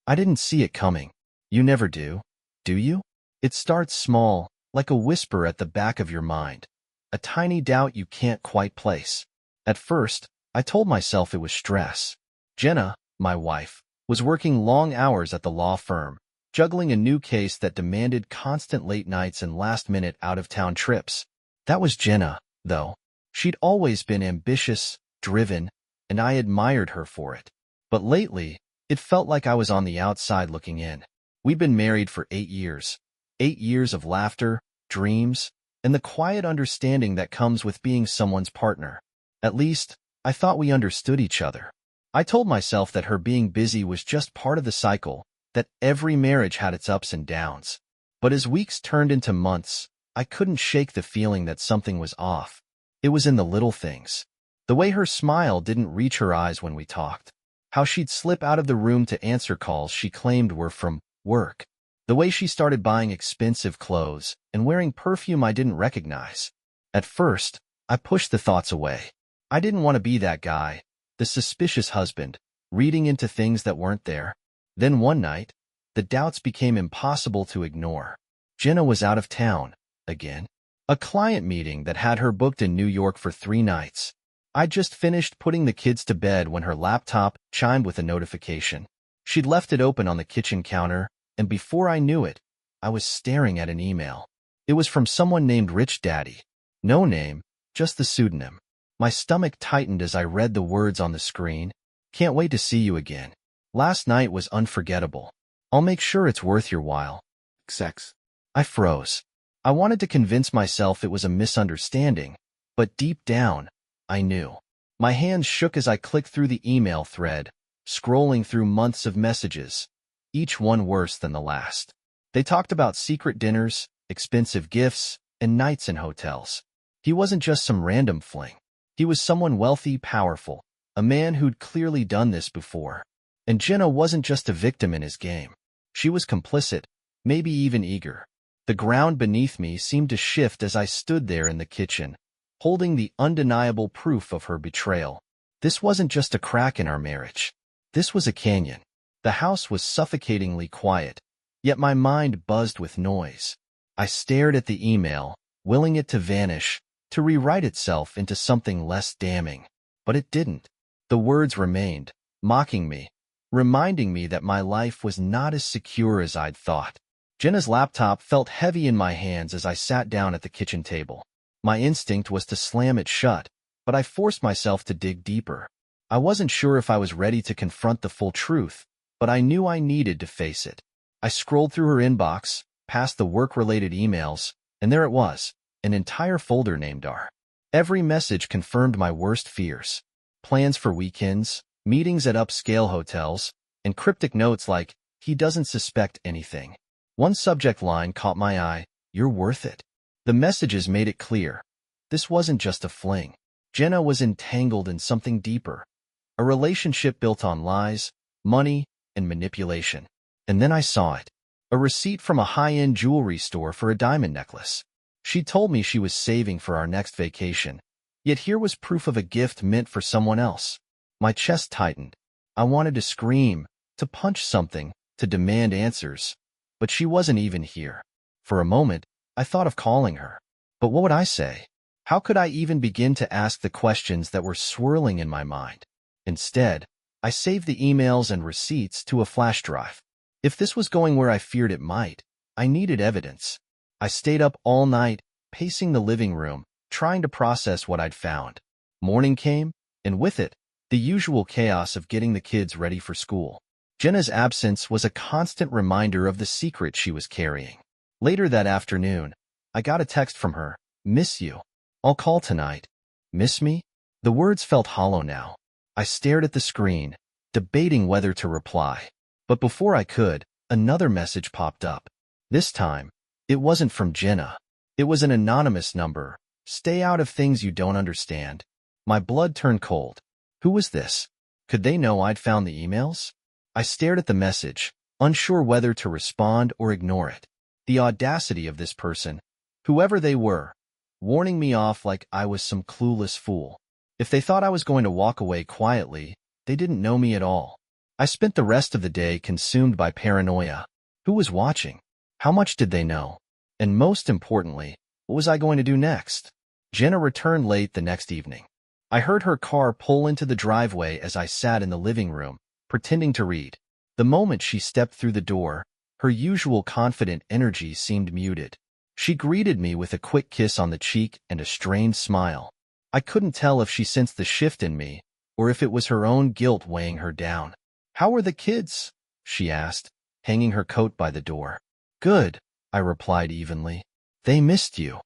I didn't see it coming. You never do you? It starts small, like a whisper at the back of your mind, a tiny doubt you can't quite place. At first, I told myself it was stress. Jenna, my wife, was working long hours at the law firm, juggling a new case that demanded constant late nights and last-minute out-of-town trips. That was Jenna, though. She'd always been ambitious, driven, and I admired her for it. But lately, it felt like I was on the outside looking in. We'd been married for 8 years. 8 years of laughter, dreams, and the quiet understanding that comes with being someone's partner. At least, I thought we understood each other. I told myself that her being busy was just part of the cycle, that every marriage had its ups and downs. But as weeks turned into months, I couldn't shake the feeling that something was off. It was in the little things. The way her smile didn't reach her eyes when we talked. How she'd slip out of the room to answer calls she claimed were from work. The way she started buying expensive clothes and wearing perfume I didn't recognize. At first, I pushed the thoughts away. I didn't want to be that guy, the suspicious husband, reading into things that weren't there. Then one night, the doubts became impossible to ignore. Jenna was out of town, again. A client meeting that had her booked in New York for 3 nights. I'd just finished putting the kids to bed when her laptop chimed with a notification. She'd left it open on the kitchen counter, and before I knew it, I was staring at an email. It was from someone named Rich Daddy. No name, just the pseudonym. My stomach tightened as I read the words on the screen. Can't wait to see you again. Last night was unforgettable. I'll make sure it's worth your while. Sex. I froze. I wanted to convince myself it was a misunderstanding, but deep down, I knew. My hands shook as I clicked through the email thread, scrolling through months of messages, each one worse than the last. They talked about secret dinners, expensive gifts, and nights in hotels. He wasn't just some random fling. He was someone wealthy, powerful, a man who'd clearly done this before. And Jenna wasn't just a victim in his game. She was complicit, maybe even eager. The ground beneath me seemed to shift as I stood there in the kitchen, holding the undeniable proof of her betrayal. This wasn't just a crack in our marriage. This was a canyon. The house was suffocatingly quiet, yet my mind buzzed with noise. I stared at the email, willing it to vanish, to rewrite itself into something less damning. But it didn't. The words remained, mocking me, reminding me that my life was not as secure as I'd thought. Jenna's laptop felt heavy in my hands as I sat down at the kitchen table. My instinct was to slam it shut, but I forced myself to dig deeper. I wasn't sure if I was ready to confront the full truth, but I knew I needed to face it. I scrolled through her inbox, past the work-related emails, and there it was, an entire folder named R. Every message confirmed my worst fears. Plans for weekends, meetings at upscale hotels, and cryptic notes like, he doesn't suspect anything. One subject line caught my eye, you're worth it. The messages made it clear. This wasn't just a fling. Jenna was entangled in something deeper. A relationship built on lies, money, and manipulation. And then I saw it. A receipt from a high-end jewelry store for a diamond necklace. She told me she was saving for our next vacation. Yet here was proof of a gift meant for someone else. My chest tightened. I wanted to scream, to punch something, to demand answers. But she wasn't even here. For a moment, I thought of calling her. But what would I say? How could I even begin to ask the questions that were swirling in my mind? Instead, I saved the emails and receipts to a flash drive. If this was going where I feared it might, I needed evidence. I stayed up all night, pacing the living room, trying to process what I'd found. Morning came, and with it, the usual chaos of getting the kids ready for school. Jenna's absence was a constant reminder of the secret she was carrying. Later that afternoon, I got a text from her, "Miss you. I'll call tonight." Miss me? The words felt hollow now. I stared at the screen, debating whether to reply. But before I could, another message popped up. This time, it wasn't from Jenna. It was an anonymous number. Stay out of things you don't understand. My blood turned cold. Who was this? Could they know I'd found the emails? I stared at the message, unsure whether to respond or ignore it. The audacity of this person, whoever they were, warning me off like I was some clueless fool. If they thought I was going to walk away quietly, they didn't know me at all. I spent the rest of the day consumed by paranoia. Who was watching? How much did they know? And most importantly, what was I going to do next? Jenna returned late the next evening. I heard her car pull into the driveway as I sat in the living room, pretending to read. The moment she stepped through the door, her usual confident energy seemed muted. She greeted me with a quick kiss on the cheek and a strained smile. I couldn't tell if she sensed the shift in me, or if it was her own guilt weighing her down. "How are the kids?" she asked, hanging her coat by the door. "Good," I replied evenly. "They missed you."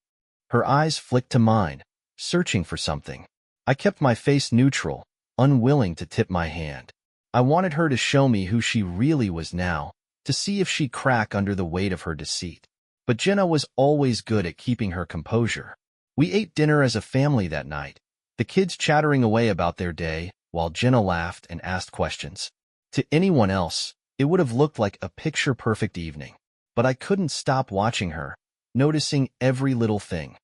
Her eyes flicked to mine, searching for something. I kept my face neutral, unwilling to tip my hand. I wanted her to show me who she really was now, to see if she'd crack under the weight of her deceit. But Jenna was always good at keeping her composure. We ate dinner as a family that night, the kids chattering away about their day, while Jenna laughed and asked questions. To anyone else, it would have looked like a picture-perfect evening. But I couldn't stop watching her, noticing every little thing.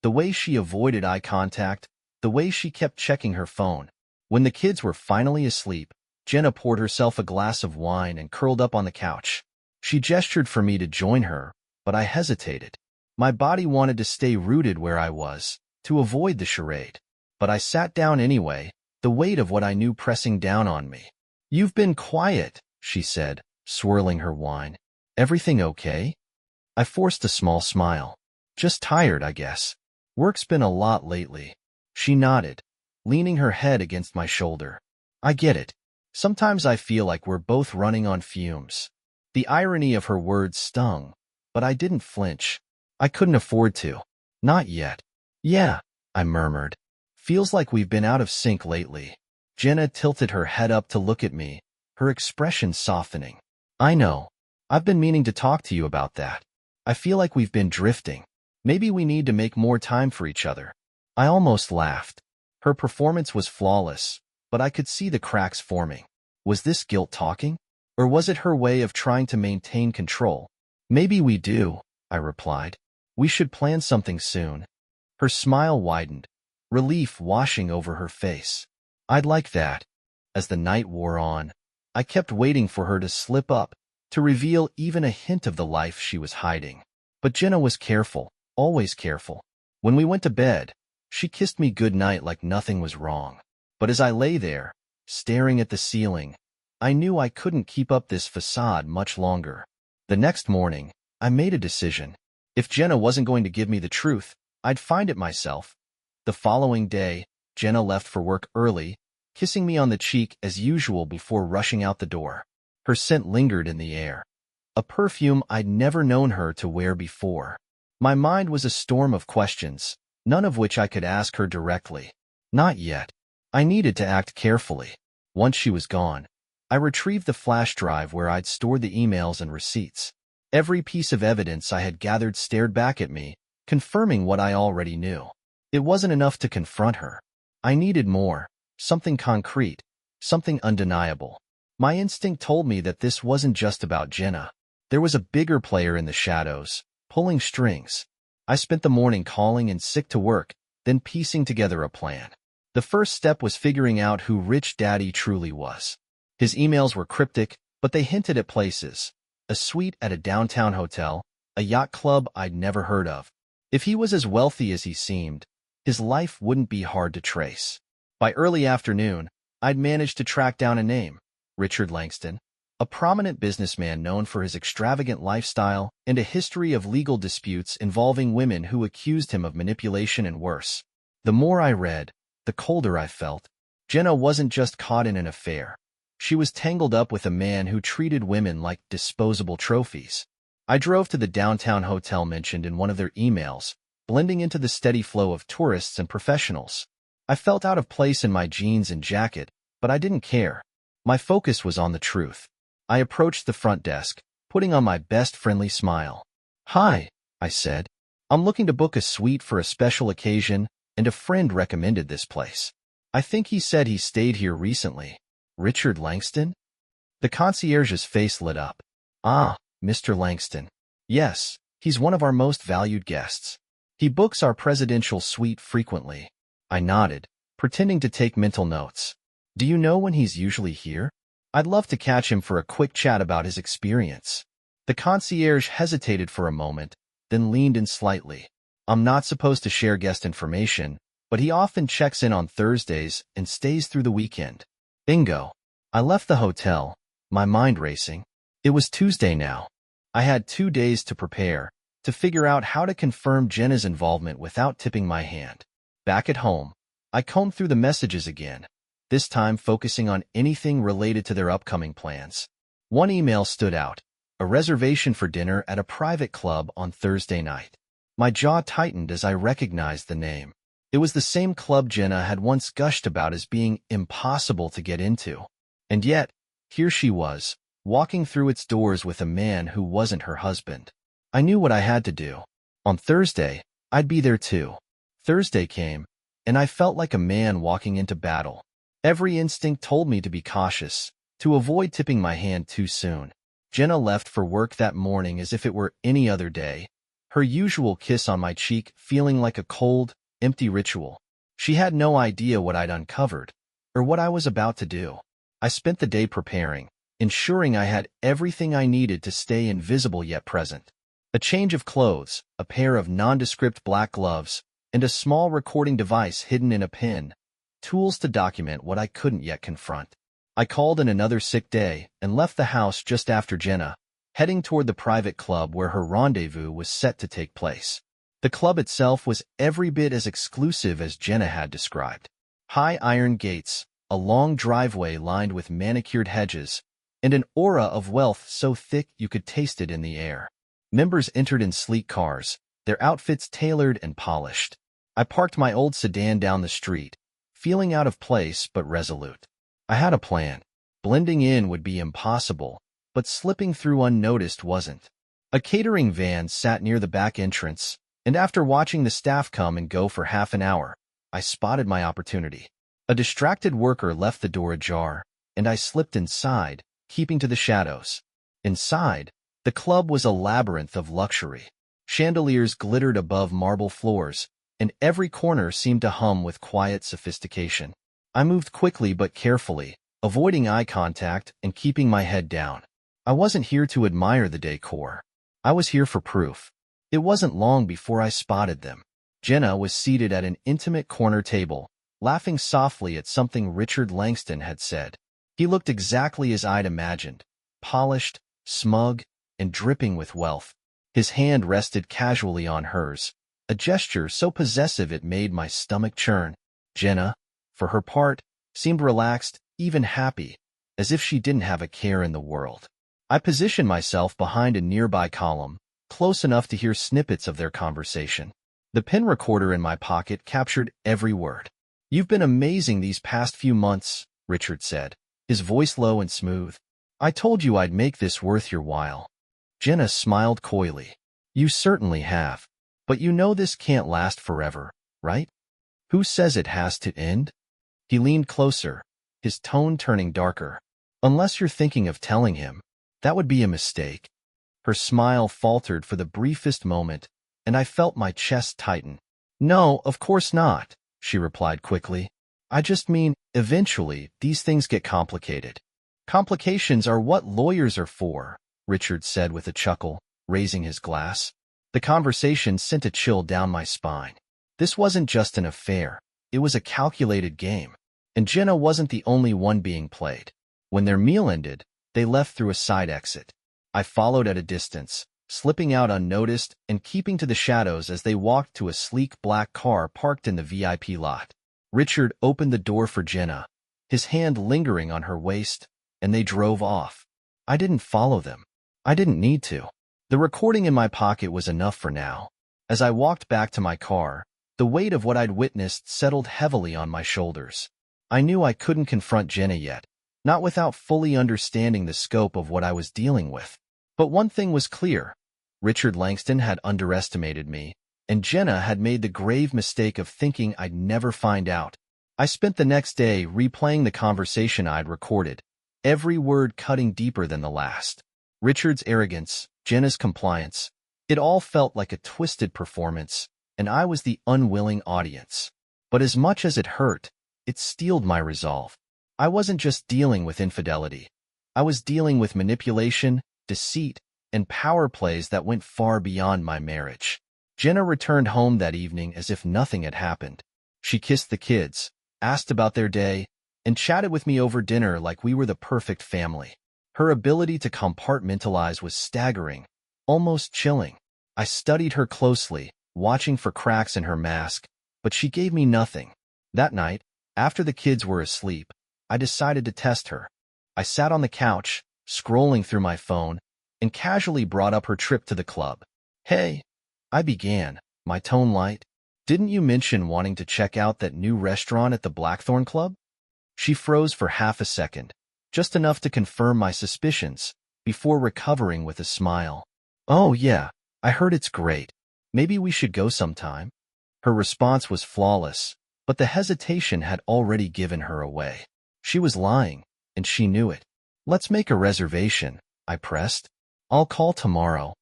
The way she avoided eye contact, the way she kept checking her phone. When the kids were finally asleep, Jenna poured herself a glass of wine and curled up on the couch. She gestured for me to join her, but I hesitated. My body wanted to stay rooted where I was, to avoid the charade. But I sat down anyway, the weight of what I knew pressing down on me. "You've been quiet," she said, swirling her wine. "Everything okay?" I forced a small smile. "Just tired, I guess. Work's been a lot lately." She nodded, leaning her head against my shoulder. "I get it. Sometimes I feel like we're both running on fumes." The irony of her words stung, but I didn't flinch. I couldn't afford to. Not yet. "Yeah," I murmured. "Feels like we've been out of sync lately." Jenna tilted her head up to look at me, her expression softening. "I know. I've been meaning to talk to you about that. I feel like we've been drifting. Maybe we need to make more time for each other." I almost laughed. Her performance was flawless, but I could see the cracks forming. Was this guilt talking? Or was it her way of trying to maintain control? "Maybe we do," I replied. "We should plan something soon." Her smile widened, relief washing over her face. "I'd like that." As the night wore on, I kept waiting for her to slip up, to reveal even a hint of the life she was hiding. But Jenna was careful, always careful. When we went to bed, she kissed me goodnight like nothing was wrong. But as I lay there, staring at the ceiling, I knew I couldn't keep up this facade much longer. The next morning, I made a decision. If Jenna wasn't going to give me the truth, I'd find it myself. The following day, Jenna left for work early, kissing me on the cheek as usual before rushing out the door. Her scent lingered in the air, a perfume I'd never known her to wear before. My mind was a storm of questions, none of which I could ask her directly. Not yet. I needed to act carefully. Once she was gone, I retrieved the flash drive where I'd stored the emails and receipts. Every piece of evidence I had gathered stared back at me, confirming what I already knew. It wasn't enough to confront her. I needed more, something concrete, something undeniable. My instinct told me that this wasn't just about Jenna. There was a bigger player in the shadows, pulling strings. I spent the morning calling in sick to work, then piecing together a plan. The first step was figuring out who Rich Daddy truly was. His emails were cryptic, but they hinted at places. A suite at a downtown hotel, a yacht club I'd never heard of. If he was as wealthy as he seemed, his life wouldn't be hard to trace. By early afternoon, I'd managed to track down a name, Richard Langston, a prominent businessman known for his extravagant lifestyle and a history of legal disputes involving women who accused him of manipulation and worse. The more I read, the colder I felt. Jenna wasn't just caught in an affair. She was tangled up with a man who treated women like disposable trophies. I drove to the downtown hotel mentioned in one of their emails, blending into the steady flow of tourists and professionals. I felt out of place in my jeans and jacket, but I didn't care. My focus was on the truth. I approached the front desk, putting on my best friendly smile. "Hi," I said. "I'm looking to book a suite for a special occasion, and a friend recommended this place. I think he said he stayed here recently." "Richard Langston?" The concierge's face lit up. "Ah, Mr. Langston. Yes, he's one of our most valued guests. He books our presidential suite frequently." I nodded, pretending to take mental notes. "Do you know when he's usually here?" I'd love to catch him for a quick chat about his experience. The concierge hesitated for a moment, then leaned in slightly. I'm not supposed to share guest information, but he often checks in on Thursdays and stays through the weekend. Bingo. I left the hotel, my mind racing. It was Tuesday now. I had 2 days to prepare, to figure out how to confirm Jenna's involvement without tipping my hand. Back at home, I combed through the messages again, this time focusing on anything related to their upcoming plans. One email stood out, a reservation for dinner at a private club on Thursday night. My jaw tightened as I recognized the name. It was the same club Jenna had once gushed about as being impossible to get into. And yet, here she was, walking through its doors with a man who wasn't her husband. I knew what I had to do. On Thursday, I'd be there too. Thursday came, and I felt like a man walking into battle. Every instinct told me to be cautious, to avoid tipping my hand too soon. Jenna left for work that morning as if it were any other day, her usual kiss on my cheek feeling like a cold, empty ritual. She had no idea what I'd uncovered, or what I was about to do. I spent the day preparing, ensuring I had everything I needed to stay invisible yet present. A change of clothes, a pair of nondescript black gloves, and a small recording device hidden in a pin, tools to document what I couldn't yet confront. I called in another sick day and left the house just after Jenna, heading toward the private club where her rendezvous was set to take place. The club itself was every bit as exclusive as Jenna had described. High iron gates, a long driveway lined with manicured hedges, and an aura of wealth so thick you could taste it in the air. Members entered in sleek cars, their outfits tailored and polished. I parked my old sedan down the street, feeling out of place but resolute. I had a plan. Blending in would be impossible, but slipping through unnoticed wasn't. A catering van sat near the back entrance, and after watching the staff come and go for half an hour, I spotted my opportunity. A distracted worker left the door ajar, and I slipped inside, keeping to the shadows. Inside, the club was a labyrinth of luxury. Chandeliers glittered above marble floors, and every corner seemed to hum with quiet sophistication. I moved quickly but carefully, avoiding eye contact and keeping my head down. I wasn't here to admire the decor. I was here for proof. It wasn't long before I spotted them. Jenna was seated at an intimate corner table, laughing softly at something Richard Langston had said. He looked exactly as I'd imagined, polished, smug, and dripping with wealth. His hand rested casually on hers, a gesture so possessive it made my stomach churn. Jenna, for her part, seemed relaxed, even happy, as if she didn't have a care in the world. I positioned myself behind a nearby column, close enough to hear snippets of their conversation. The pen recorder in my pocket captured every word. "You've been amazing these past few months," Richard said, his voice low and smooth. "I told you I'd make this worth your while." Jenna smiled coyly. "You certainly have. But you know this can't last forever, right? Who says it has to end?" He leaned closer, his tone turning darker. "Unless you're thinking of telling him, that would be a mistake." Her smile faltered for the briefest moment, and I felt my chest tighten. "No, of course not," she replied quickly. "I just mean, eventually, these things get complicated." "Complications are what lawyers are for," Richard said with a chuckle, raising his glass. The conversation sent a chill down my spine. This wasn't just an affair. It was a calculated game. And Jenna wasn't the only one being played. When their meal ended, they left through a side exit. I followed at a distance, slipping out unnoticed and keeping to the shadows as they walked to a sleek black car parked in the VIP lot. Richard opened the door for Jenna, his hand lingering on her waist, and they drove off. I didn't follow them. I didn't need to. The recording in my pocket was enough for now. As I walked back to my car, the weight of what I'd witnessed settled heavily on my shoulders. I knew I couldn't confront Jenna yet, not without fully understanding the scope of what I was dealing with. But one thing was clear. Richard Langston had underestimated me, and Jenna had made the grave mistake of thinking I'd never find out. I spent the next day replaying the conversation I'd recorded, every word cutting deeper than the last. Richard's arrogance, Jenna's compliance, it all felt like a twisted performance, and I was the unwilling audience. But as much as it hurt, it steeled my resolve. I wasn't just dealing with infidelity. I was dealing with manipulation, deceit, and power plays that went far beyond my marriage. Jenna returned home that evening as if nothing had happened. She kissed the kids, asked about their day, and chatted with me over dinner like we were the perfect family. Her ability to compartmentalize was staggering, almost chilling. I studied her closely, watching for cracks in her mask, but she gave me nothing. That night, after the kids were asleep, I decided to test her. I sat on the couch, scrolling through my phone, and casually brought up her trip to the club. "Hey," I began, my tone light. "Didn't you mention wanting to check out that new restaurant at the Blackthorn Club?" She froze for half a second, just enough to confirm my suspicions, before recovering with a smile. "Oh yeah, I heard it's great. Maybe we should go sometime." Her response was flawless, but the hesitation had already given her away. She was lying, and she knew it. "Let's make a reservation," I pressed. "I'll call tomorrow."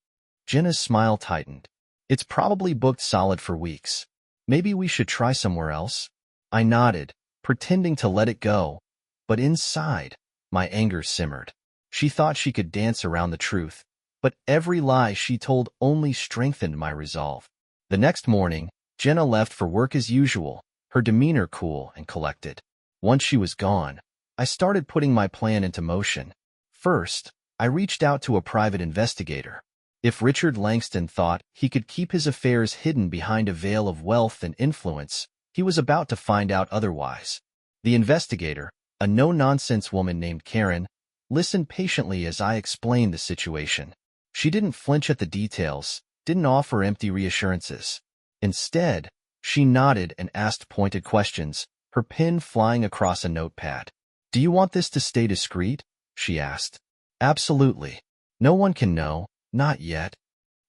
Jenna's smile tightened. "It's probably booked solid for weeks. Maybe we should try somewhere else?" I nodded, pretending to let it go, but inside, my anger simmered. She thought she could dance around the truth, but every lie she told only strengthened my resolve. The next morning, Jenna left for work as usual, her demeanor cool and collected. Once she was gone, I started putting my plan into motion. First, I reached out to a private investigator. If Richard Langston thought he could keep his affairs hidden behind a veil of wealth and influence, he was about to find out otherwise. The investigator, a no-nonsense woman named Karen, listened patiently as I explained the situation. She didn't flinch at the details, didn't offer empty reassurances. Instead, she nodded and asked pointed questions, her pen flying across a notepad. "Do you want this to stay discreet?" she asked. "Absolutely. No one can know, not yet."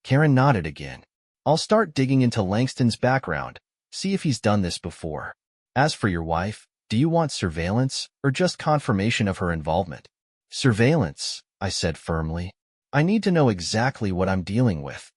Karen nodded again. "I'll start digging into Langston's background, see if he's done this before. As for your wife, do you want surveillance or just confirmation of her involvement?" "Surveillance," I said firmly. "I need to know exactly what I'm dealing with."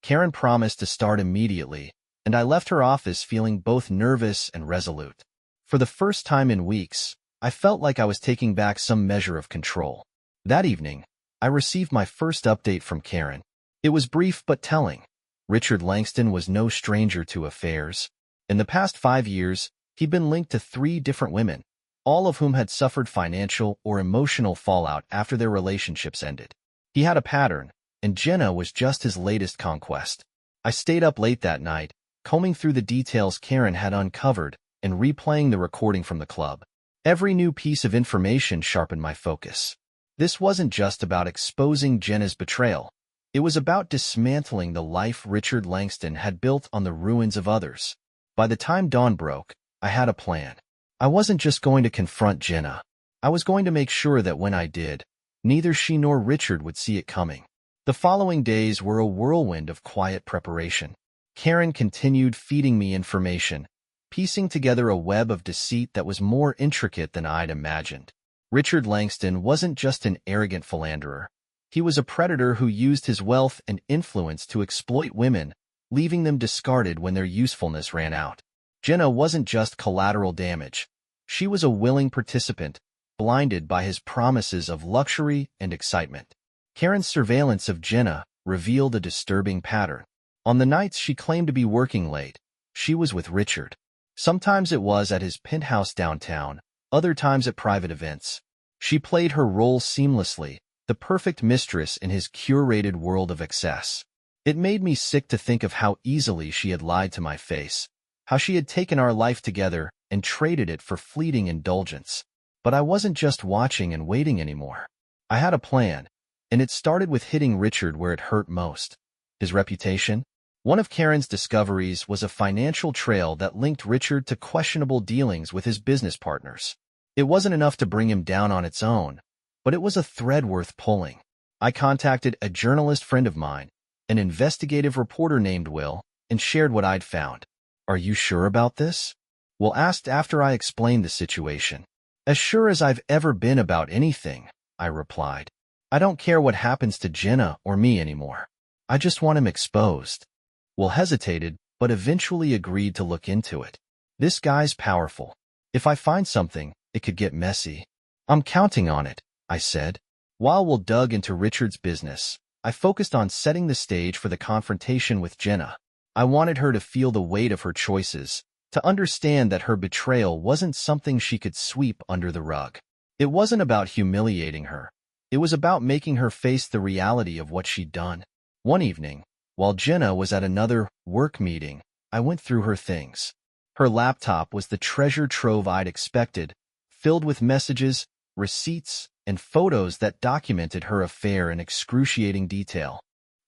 Karen promised to start immediately, and I left her office feeling both nervous and resolute. For the first time in weeks, I felt like I was taking back some measure of control. That evening, I received my first update from Karen. It was brief but telling. Richard Langston was no stranger to affairs. In the past 5 years, he'd been linked to 3 different women, all of whom had suffered financial or emotional fallout after their relationships ended. He had a pattern, and Jenna was just his latest conquest. I stayed up late that night, combing through the details Karen had uncovered and replaying the recording from the club. Every new piece of information sharpened my focus. This wasn't just about exposing Jenna's betrayal. It was about dismantling the life Richard Langston had built on the ruins of others. By the time dawn broke, I had a plan. I wasn't just going to confront Jenna. I was going to make sure that when I did, neither she nor Richard would see it coming. The following days were a whirlwind of quiet preparation. Karen continued feeding me information, piecing together a web of deceit that was more intricate than I'd imagined. Richard Langston wasn't just an arrogant philanderer. He was a predator who used his wealth and influence to exploit women, leaving them discarded when their usefulness ran out. Jenna wasn't just collateral damage. She was a willing participant, blinded by his promises of luxury and excitement. Karen's surveillance of Jenna revealed a disturbing pattern. On the nights she claimed to be working late, she was with Richard. Sometimes it was at his penthouse downtown, other times at private events. She played her role seamlessly, the perfect mistress in his curated world of excess. It made me sick to think of how easily she had lied to my face, how she had taken our life together and traded it for fleeting indulgence. But I wasn't just watching and waiting anymore. I had a plan, and it started with hitting Richard where it hurt most. His reputation? One of Karen's discoveries was a financial trail that linked Richard to questionable dealings with his business partners. It wasn't enough to bring him down on its own, but it was a thread worth pulling. I contacted a journalist friend of mine, an investigative reporter named Will, and shared what I'd found. "Are you sure about this?" Will asked after I explained the situation. "As sure as I've ever been about anything," I replied. "I don't care what happens to Jenna or me anymore. I just want him exposed." Will hesitated, but eventually agreed to look into it. "This guy's powerful. If I find something, it could get messy." "I'm counting on it," I said. While Will dug into Richard's business, I focused on setting the stage for the confrontation with Jenna. I wanted her to feel the weight of her choices, to understand that her betrayal wasn't something she could sweep under the rug. It wasn't about humiliating her. It was about making her face the reality of what she'd done. One evening, while Jenna was at another work meeting, I went through her things. Her laptop was the treasure trove I'd expected, filled with messages, receipts, and photos that documented her affair in excruciating detail.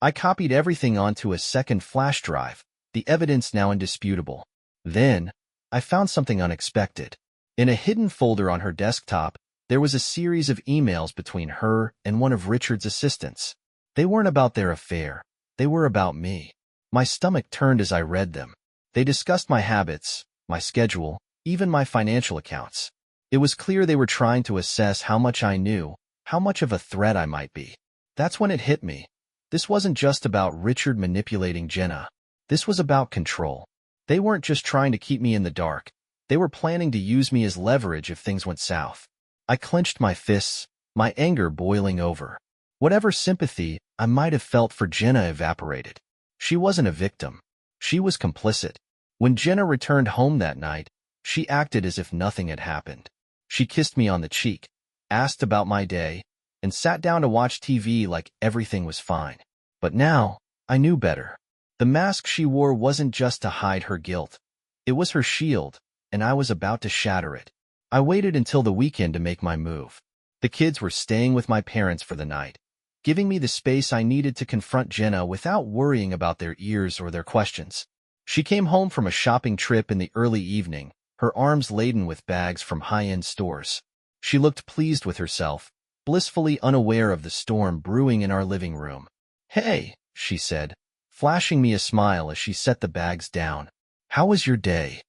I copied everything onto a second flash drive, the evidence now indisputable. Then, I found something unexpected. In a hidden folder on her desktop, there was a series of emails between her and one of Richard's assistants. They weren't about their affair. They were about me. My stomach turned as I read them. They discussed my habits, my schedule, even my financial accounts. It was clear they were trying to assess how much I knew, how much of a threat I might be. That's when it hit me. This wasn't just about Richard manipulating Jenna. This was about control. They weren't just trying to keep me in the dark. They were planning to use me as leverage if things went south. I clenched my fists, my anger boiling over. Whatever sympathy I might have felt for Jenna evaporated. She wasn't a victim. She was complicit. When Jenna returned home that night, she acted as if nothing had happened. She kissed me on the cheek, asked about my day, and sat down to watch TV like everything was fine. But now, I knew better. The mask she wore wasn't just to hide her guilt. It was her shield, and I was about to shatter it. I waited until the weekend to make my move. The kids were staying with my parents for the night, giving me the space I needed to confront Jenna without worrying about their ears or their questions. She came home from a shopping trip in the early evening, her arms laden with bags from high-end stores. She looked pleased with herself, blissfully unaware of the storm brewing in our living room. "Hey," she said, flashing me a smile as she set the bags down. "How was your day?"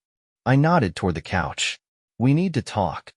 I nodded toward the couch. "We need to talk."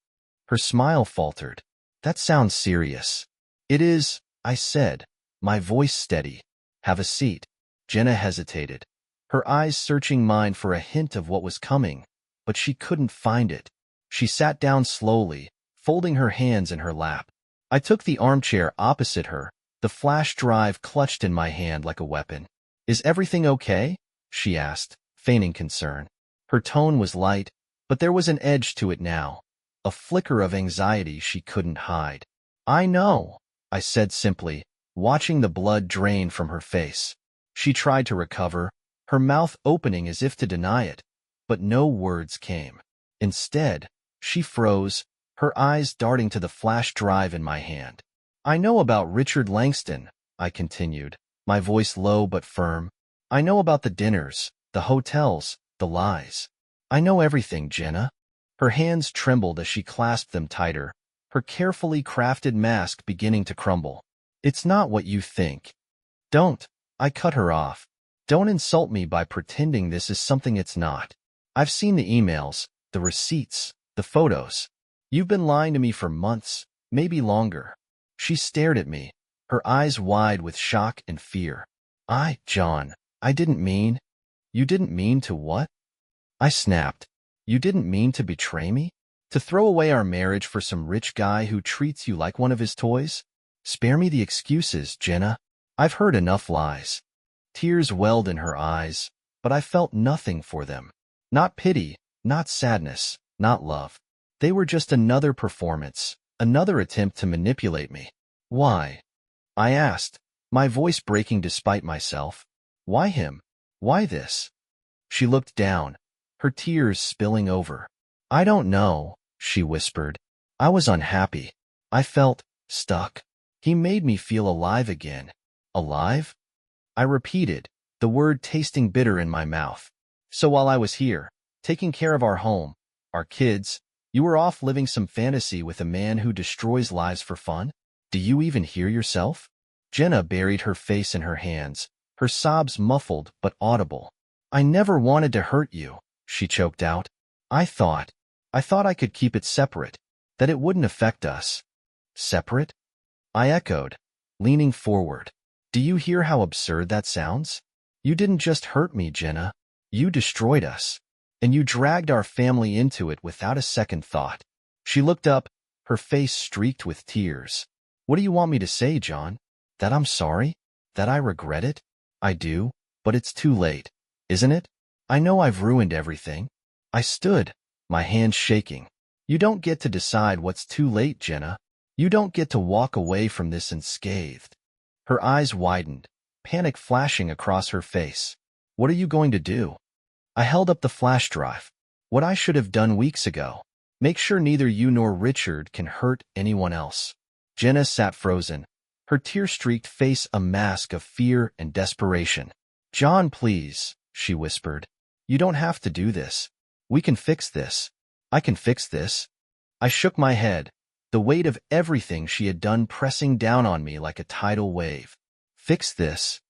Her smile faltered. "That sounds serious." "It is," I said, my voice steady. "Have a seat." Jenna hesitated, her eyes searching mine for a hint of what was coming, but she couldn't find it. She sat down slowly, folding her hands in her lap. I took the armchair opposite her, the flash drive clutched in my hand like a weapon. "Is everything okay?" she asked, feigning concern. Her tone was light, but there was an edge to it now, a flicker of anxiety she couldn't hide. "I know," I said simply, watching the blood drain from her face. She tried to recover, her mouth opening as if to deny it, but no words came. Instead, she froze, her eyes darting to the flash drive in my hand. "I know about Richard Langston," I continued, my voice low but firm. "I know about the dinners, the hotels, the lies. I know everything, Jenna." Her hands trembled as she clasped them tighter, her carefully crafted mask beginning to crumble. "It's not what you think." "Don't," I cut her off. "Don't insult me by pretending this is something it's not. I've seen the emails, the receipts, the photos. You've been lying to me for months, maybe longer." She stared at me, her eyes wide with shock and fear. John, I didn't mean." "You didn't mean to what?" I snapped. "You didn't mean to betray me? To throw away our marriage for some rich guy who treats you like one of his toys? Spare me the excuses, Jenna. I've heard enough lies." Tears welled in her eyes, but I felt nothing for them. Not pity, not sadness, not love. They were just another performance, another attempt to manipulate me. "Why?" I asked, my voice breaking despite myself. "Why him? Why this?" She looked down, her tears spilling over. "I don't know," she whispered. "I was unhappy. I felt stuck. He made me feel alive again." "Alive?" I repeated, the word tasting bitter in my mouth. "So while I was here, taking care of our home, our kids, you were off living some fantasy with a man who destroys lives for fun? Do you even hear yourself?" Jenna buried her face in her hands, her sobs muffled but audible. "I never wanted to hurt you," she choked out. I thought I could keep it separate, that it wouldn't affect us." "Separate?" I echoed, leaning forward. "Do you hear how absurd that sounds? You didn't just hurt me, Jenna. You destroyed us. And you dragged our family into it without a second thought." She looked up, her face streaked with tears. What do you want me to say, John? That I'm sorry? That I regret it? I do, but it's too late, isn't it? I know I've ruined everything. I stood, my hands shaking. You don't get to decide what's too late, Jenna. You don't get to walk away from this unscathed. Her eyes widened, panic flashing across her face. What are you going to do? I held up the flash drive. What I should have done weeks ago. Make sure neither you nor Richard can hurt anyone else. Jenna sat frozen, her tear-streaked face a mask of fear and desperation. John, please, she whispered. You don't have to do this. We can fix this. I can fix this. I shook my head, the weight of everything she had done pressing down on me like a tidal wave. Fix this,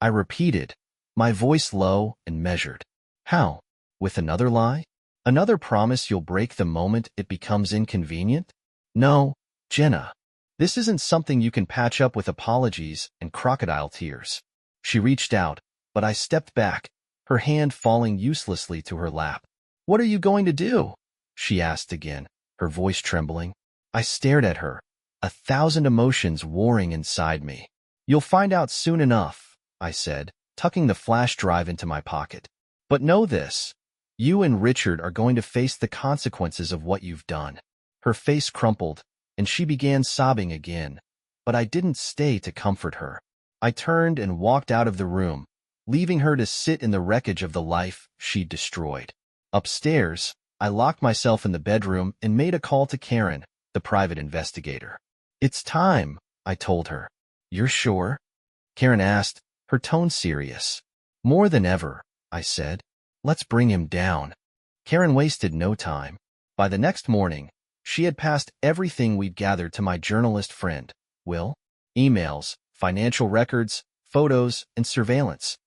I repeated, my voice low and measured. How? With another lie? Another promise you'll break the moment it becomes inconvenient? No, Jenna. This isn't something you can patch up with apologies and crocodile tears. She reached out, but I stepped back, her hand falling uselessly to her lap. What are you going to do? She asked again, her voice trembling. I stared at her, 1,000 emotions warring inside me. You'll find out soon enough, I said, tucking the flash drive into my pocket. But know this. You and Richard are going to face the consequences of what you've done. Her face crumpled, and she began sobbing again, but I didn't stay to comfort her. I turned and walked out of the room, leaving her to sit in the wreckage of the life she'd destroyed. Upstairs, I locked myself in the bedroom and made a call to Karen, the private investigator. It's time, I told her. You're sure? Karen asked, her tone serious. More than ever, I said. Let's bring him down. Karen wasted no time. By the next morning, she had passed everything we'd gathered to my journalist friend, Will. Emails, financial records, photos, and surveillance.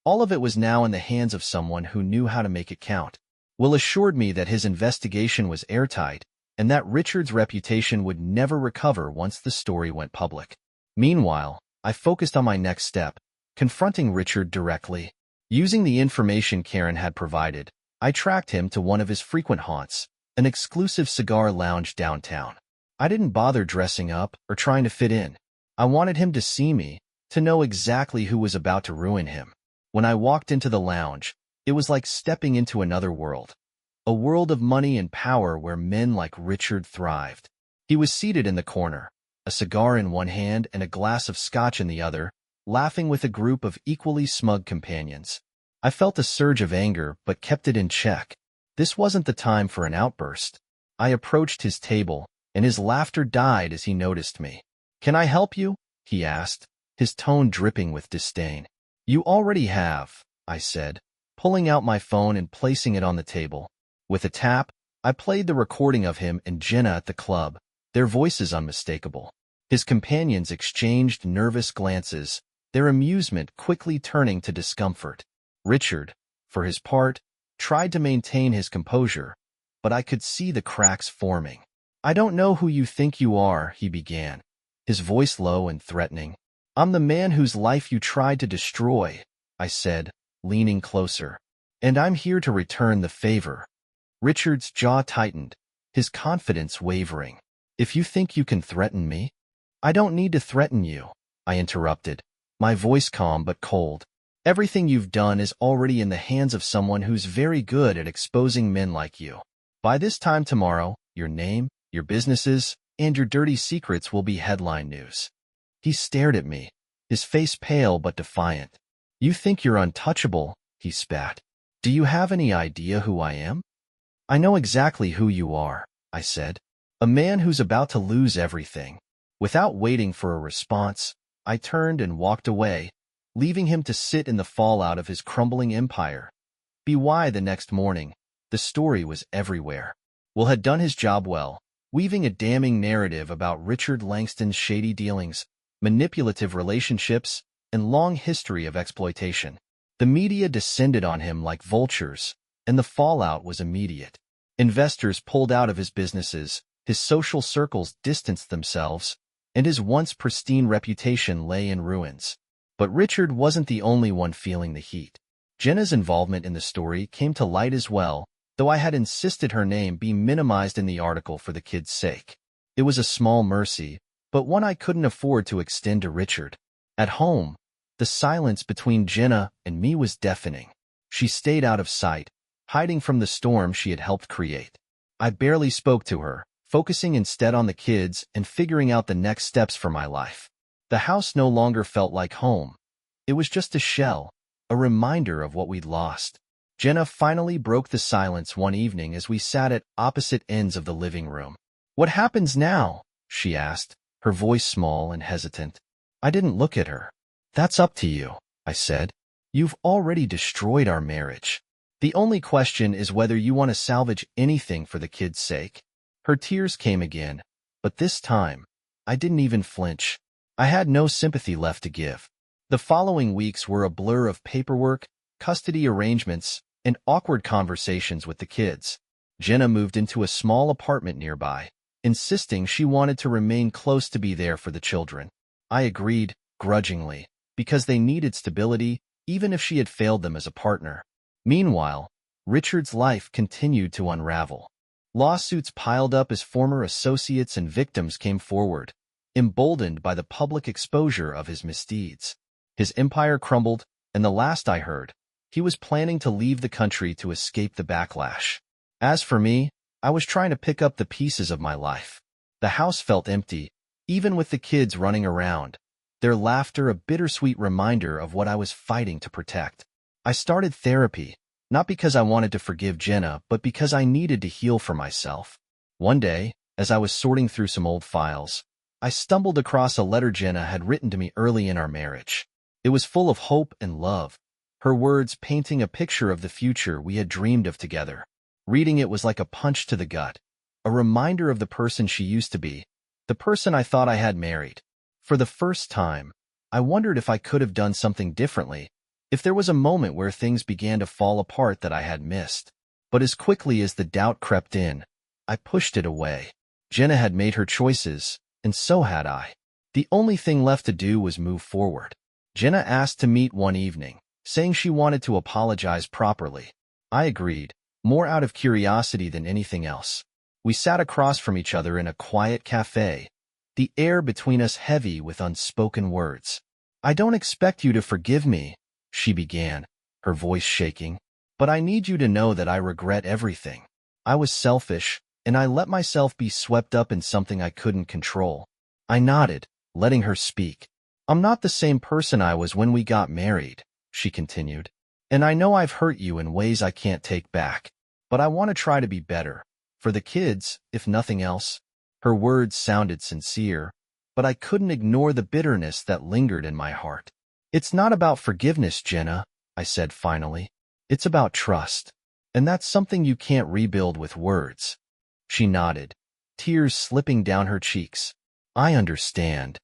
All of it was now in the hands of someone who knew how to make it count. Will assured me that his investigation was airtight and that Richard's reputation would never recover once the story went public. Meanwhile, I focused on my next step, confronting Richard directly. Using the information Karen had provided, I tracked him to one of his frequent haunts, an exclusive cigar lounge downtown. I didn't bother dressing up or trying to fit in. I wanted him to see me, to know exactly who was about to ruin him. When I walked into the lounge, it was like stepping into another world. A world of money and power where men like Richard thrived. He was seated in the corner, a cigar in one hand and a glass of scotch in the other, laughing with a group of equally smug companions. I felt a surge of anger but kept it in check. This wasn't the time for an outburst. I approached his table, and his laughter died as he noticed me. Can I help you? He asked, his tone dripping with disdain. You already have, I said, pulling out my phone and placing it on the table. With a tap, I played the recording of him and Jenna at the club, their voices unmistakable. His companions exchanged nervous glances, their amusement quickly turning to discomfort. Richard, for his part, tried to maintain his composure, but I could see the cracks forming. I don't know who you think you are, he began, his voice low and threatening. I'm the man whose life you tried to destroy, I said, leaning closer. And I'm here to return the favor. Richard's jaw tightened, his confidence wavering. If you think you can threaten me, I don't need to threaten you, I interrupted, my voice calm but cold. Everything you've done is already in the hands of someone who's very good at exposing men like you. By this time tomorrow, your name, your businesses, and your dirty secrets will be headline news. He stared at me, his face pale but defiant. You think you're untouchable, he spat. Do you have any idea who I am? I know exactly who you are, I said. A man who's about to lose everything. Without waiting for a response, I turned and walked away, leaving him to sit in the fallout of his crumbling empire. By the next morning, the story was everywhere. Will had done his job well, weaving a damning narrative about Richard Langston's shady dealings, manipulative relationships, and long history of exploitation. The media descended on him like vultures, and the fallout was immediate. Investors pulled out of his businesses, his social circles distanced themselves, and his once pristine reputation lay in ruins. But Richard wasn't the only one feeling the heat. Jenna's involvement in the story came to light as well, though I had insisted her name be minimized in the article for the kids' sake. It was a small mercy, but one I couldn't afford to extend to Richard. At home, the silence between Jenna and me was deafening. She stayed out of sight, hiding from the storm she had helped create. I barely spoke to her, focusing instead on the kids and figuring out the next steps for my life. The house no longer felt like home. It was just a shell, a reminder of what we'd lost. Jenna finally broke the silence one evening as we sat at opposite ends of the living room. "What happens now?" she asked, her voice small and hesitant. I didn't look at her. "That's up to you," I said. "You've already destroyed our marriage. The only question is whether you want to salvage anything for the kids' sake." Her tears came again, but this time, I didn't even flinch. I had no sympathy left to give. The following weeks were a blur of paperwork, custody arrangements, and awkward conversations with the kids. Jenna moved into a small apartment nearby, insisting she wanted to remain close to be there for the children. I agreed, grudgingly, because they needed stability, even if she had failed them as a partner. Meanwhile, Richard's life continued to unravel. Lawsuits piled up as former associates and victims came forward, emboldened by the public exposure of his misdeeds. His empire crumbled, and the last I heard, he was planning to leave the country to escape the backlash. As for me, I was trying to pick up the pieces of my life. The house felt empty, even with the kids running around, their laughter a bittersweet reminder of what I was fighting to protect. I started therapy, not because I wanted to forgive Jenna, but because I needed to heal for myself. One day, as I was sorting through some old files, I stumbled across a letter Jenna had written to me early in our marriage. It was full of hope and love, her words painting a picture of the future we had dreamed of together. Reading it was like a punch to the gut, a reminder of the person she used to be, the person I thought I had married. For the first time, I wondered if I could have done something differently, if there was a moment where things began to fall apart that I had missed. But as quickly as the doubt crept in, I pushed it away. Jenna had made her choices, and so had I. The only thing left to do was move forward. Jenna asked to meet one evening, saying she wanted to apologize properly. I agreed, more out of curiosity than anything else. We sat across from each other in a quiet cafe, the air between us heavy with unspoken words. "I don't expect you to forgive me," she began, her voice shaking, "but I need you to know that I regret everything. I was selfish, and I let myself be swept up in something I couldn't control." I nodded, letting her speak. "I'm not the same person I was when we got married," she continued. "And I know I've hurt you in ways I can't take back. But I want to try to be better. For the kids, if nothing else." Her words sounded sincere, but I couldn't ignore the bitterness that lingered in my heart. "It's not about forgiveness, Jenna," I said finally. "It's about trust. And that's something you can't rebuild with words." She nodded, tears slipping down her cheeks. "I understand."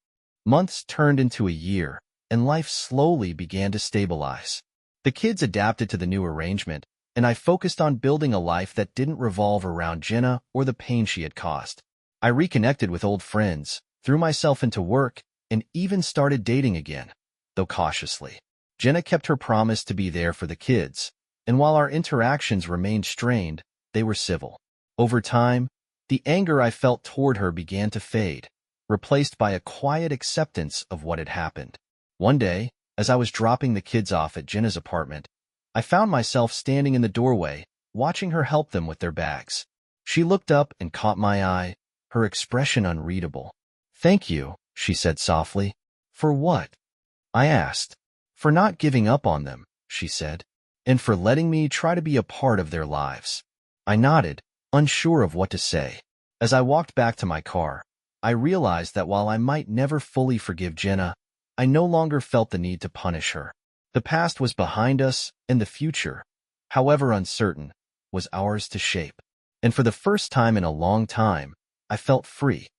Months turned into a year, and life slowly began to stabilize. The kids adapted to the new arrangement, and I focused on building a life that didn't revolve around Jenna or the pain she had caused. I reconnected with old friends, threw myself into work, and even started dating again, though cautiously. Jenna kept her promise to be there for the kids, and while our interactions remained strained, they were civil. Over time, the anger I felt toward her began to fade, replaced by a quiet acceptance of what had happened. One day, as I was dropping the kids off at Jenna's apartment, I found myself standing in the doorway, watching her help them with their bags. She looked up and caught my eye, her expression unreadable. "Thank you," she said softly. "For what?" I asked. "For not giving up on them," she said, "and for letting me try to be a part of their lives." I nodded, unsure of what to say. As I walked back to my car, I realized that while I might never fully forgive Jenna, I no longer felt the need to punish her. The past was behind us, and the future, however uncertain, was ours to shape. And for the first time in a long time, I felt free.